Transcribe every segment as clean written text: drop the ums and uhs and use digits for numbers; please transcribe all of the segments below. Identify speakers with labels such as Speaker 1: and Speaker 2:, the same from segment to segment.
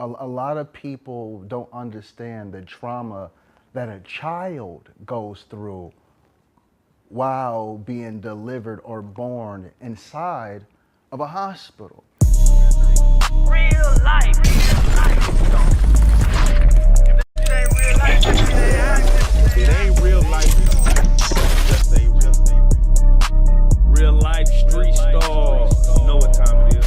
Speaker 1: A lot of people don't understand the trauma that a child goes through while being delivered or born inside of a hospital.
Speaker 2: Real life.
Speaker 3: It ain't real life. Just a real life street star. You know what time it is.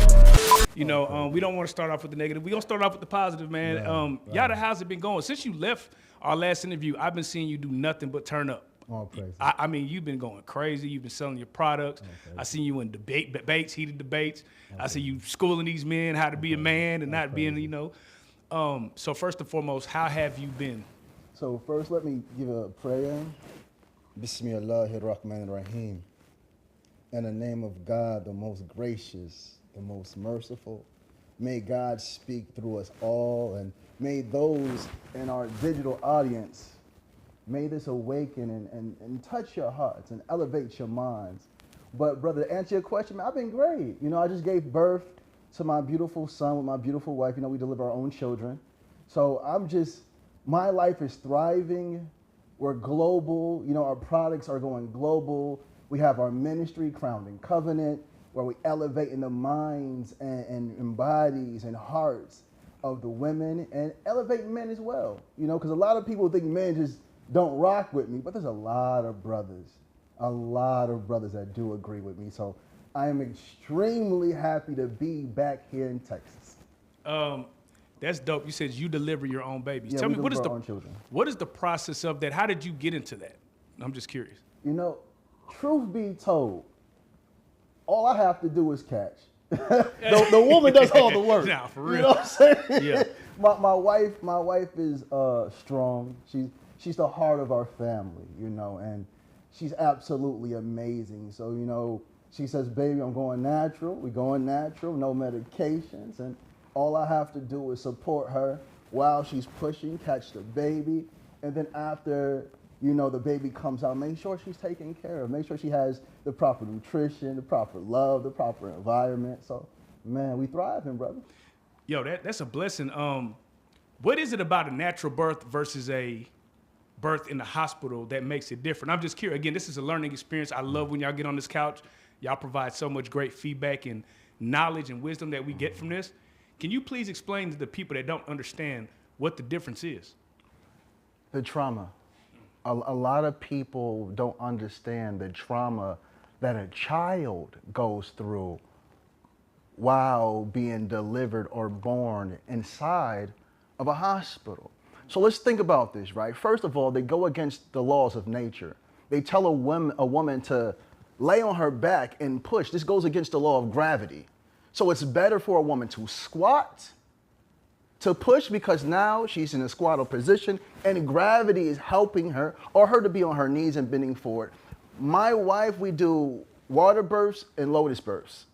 Speaker 4: You know, we don't want to start off with the negative. We're going to start off with the positive, man. Yada, how's it been going? Since you left our last interview, I've been seeing you do nothing but turn up.
Speaker 1: All praise.
Speaker 4: I mean, you've been going crazy. You've been selling your products. I seen you in debates, heated debates. I see you schooling these men how to be a man and not being, you know. So first and foremost, how have you been?
Speaker 1: So first, let me give a prayer. Bismillahirrahmanirrahim. In the name of God, the most gracious, the most merciful. May God speak through us all, and may those in our digital audience, may this awaken and touch your hearts and elevate your minds. But brother, to answer your question, man, I've been great. You know, I just gave birth to my beautiful son with my beautiful wife. You know, we deliver our own children. So my life is thriving. We're global. You know, our products are going global. We have our ministry, Crowned in Covenant, where we elevate in the minds and bodies and hearts of the women and elevate men as well. You know, because a lot of people think men just don't rock with me, but there's a lot of brothers that do agree with me. So I am extremely happy to be back here in Texas.
Speaker 4: That's dope. You said you deliver your own babies.
Speaker 1: Yeah,
Speaker 4: Tell me,
Speaker 1: our own children.
Speaker 4: what is the process of that? How did you get into that? I'm just curious.
Speaker 1: You know, truth be told, all I have to do is catch. the woman does all the work.
Speaker 4: Nah, for real.
Speaker 1: You know what I'm saying?
Speaker 4: Yeah.
Speaker 1: my wife is strong. She's the heart of our family, you know, and she's absolutely amazing. So, you know, she says, baby, I'm going natural. We're going natural, no medications. And all I have to do is support her while she's pushing, catch the baby. And then after, you know, the baby comes out, make sure she's taken care of. Make sure she has the proper nutrition, the proper love, the proper environment. So, man, we thriving, brother.
Speaker 4: Yo, that's a blessing. What is it about a natural birth versus a birth in the hospital that makes it different? I'm just curious. Again, this is a learning experience. I love when y'all get on this couch. Y'all provide so much great feedback and knowledge and wisdom that we get from this. Can you please explain to the people that don't understand what the difference is?
Speaker 1: The trauma. A lot of people don't understand the trauma that a child goes through while being delivered or born inside of a hospital. So let's think about this, right? First of all, they go against the laws of nature. They tell a woman to lay on her back and push. This goes against the law of gravity. So it's better for a woman to squat, to push, because now she's in a squattal position and gravity is helping her, or her to be on her knees and bending forward. My wife, we do water births and lotus births.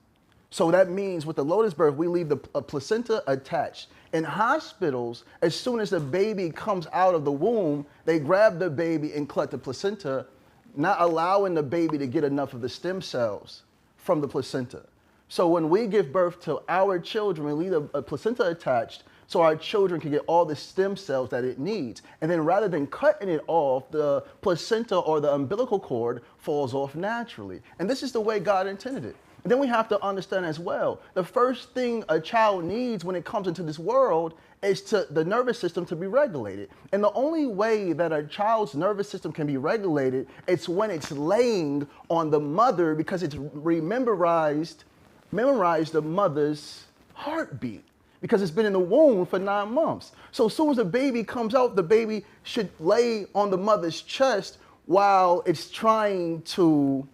Speaker 1: So that means with the lotus birth, we leave the placenta attached. In hospitals, as soon as the baby comes out of the womb, they grab the baby and collect the placenta, not allowing the baby to get enough of the stem cells from the placenta. So when we give birth to our children, we leave a placenta attached so our children can get all the stem cells that it needs. And then rather than cutting it off, the placenta or the umbilical cord falls off naturally. And this is the way God intended it. And then we have to understand as well, the first thing a child needs when it comes into this world is the nervous system to be regulated. And the only way that a child's nervous system can be regulated is when it's laying on the mother, because it's memorized the mother's heartbeat, because it's been in the womb for 9 months. So as soon as the baby comes out, the baby should lay on the mother's chest while it's trying to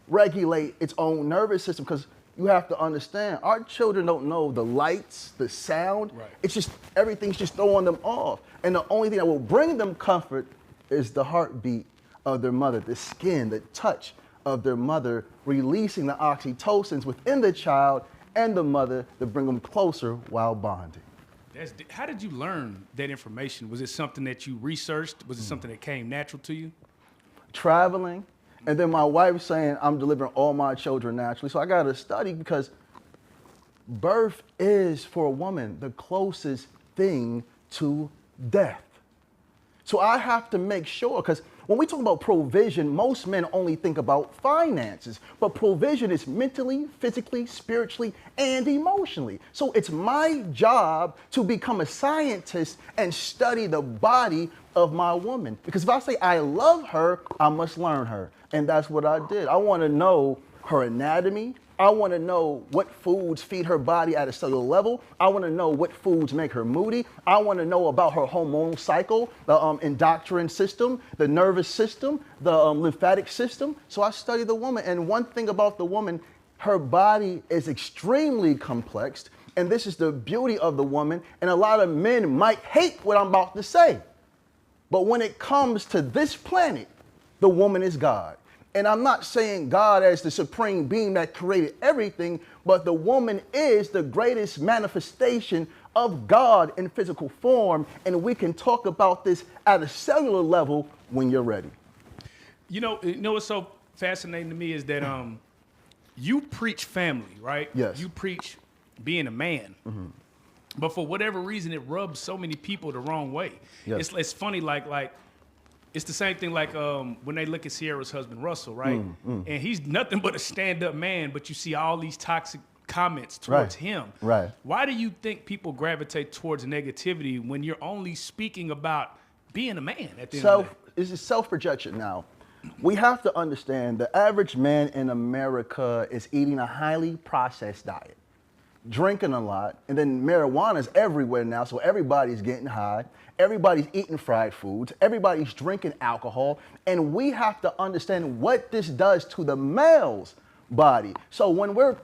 Speaker 1: regulate its own nervous system, because you have to understand, our children don't know the lights, the sound.
Speaker 4: Right.
Speaker 1: It's just, everything's just throwing them off. And the only thing that will bring them comfort is the heartbeat of their mother, the skin, the touch of their mother, releasing the oxytocins within the child and the mother to bring them closer while bonding.
Speaker 4: How did you learn that information? Was it something that you researched? Was it something that came natural to you?
Speaker 1: Traveling. And then my wife saying, I'm delivering all my children naturally. So I got to study, because birth is, for a woman, the closest thing to death. So I have to make sure, because when we talk about provision, most men only think about finances, but provision is mentally, physically, spiritually, and emotionally. So it's my job to become a scientist and study the body of my woman. Because if I say I love her, I must learn her. And that's what I did. I want to know her anatomy. I want to know what foods feed her body at a cellular level. I want to know what foods make her moody. I want to know about her hormonal cycle, the endocrine system, the nervous system, the lymphatic system. So I study the woman. And one thing about the woman, her body is extremely complex. And this is the beauty of the woman. And a lot of men might hate what I'm about to say. But when it comes to this planet, the woman is God. And I'm not saying God as the supreme being that created everything, but the woman is the greatest manifestation of God in physical form. And we can talk about this at a cellular level when you're ready.
Speaker 4: You know what's so fascinating to me is that you preach family, right?
Speaker 1: Yes.
Speaker 4: You preach being a man. Mm-hmm. But for whatever reason, it rubs so many people the wrong way. Yes. It's funny, like it's the same thing like when they look at Sierra's husband, Russell, right? And he's nothing but a stand-up man, but you see all these toxic comments towards him.
Speaker 1: Right.
Speaker 4: Why do you think people gravitate towards negativity when you're only speaking about being a man at the end of the day?
Speaker 1: This is self-projection now. We have to understand the average man in America is eating a highly processed diet, drinking a lot, and then marijuana's everywhere now, so everybody's getting high. Everybody's eating fried foods. Everybody's drinking alcohol. And we have to understand what this does to the male's body. So when we're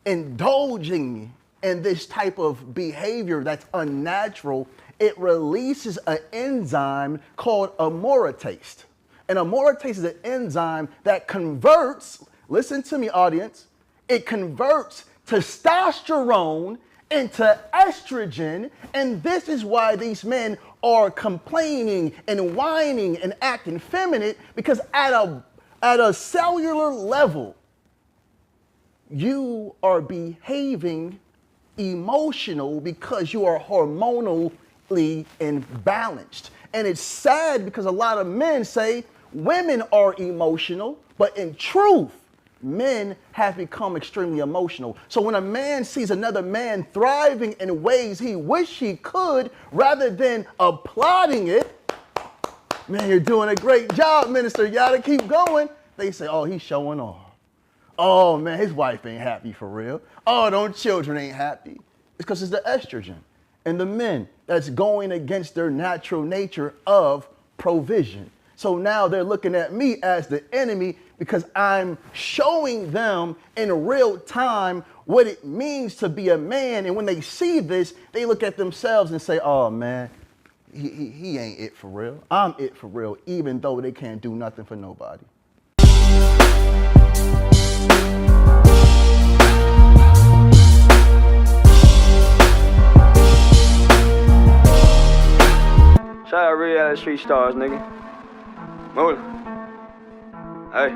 Speaker 1: indulging in this type of behavior that's unnatural, it releases an enzyme called aromatase. And aromatase is an enzyme that converts, listen to me, audience, it converts testosterone into estrogen, and this is why these men are complaining and whining and acting feminine, because at a cellular level, you are behaving emotional because you are hormonally imbalanced. And it's sad because a lot of men say women are emotional, but in truth, men have become extremely emotional. So when a man sees another man thriving in ways he wish he could, rather than applauding it, man, you're doing a great job, minister, you gotta keep going, they say, oh, he's showing off. Oh man, his wife ain't happy for real. Oh, them children ain't happy. It's because it's the estrogen and the men that's going against their natural nature of provision. So now they're looking at me as the enemy because I'm showing them in real time what it means to be a man. And when they see this, they look at themselves and say, oh man, he ain't it for real. I'm it for real, even though they can't do nothing for nobody.
Speaker 5: Shout out Reallyfe Street Starz, nigga. Move. Hey.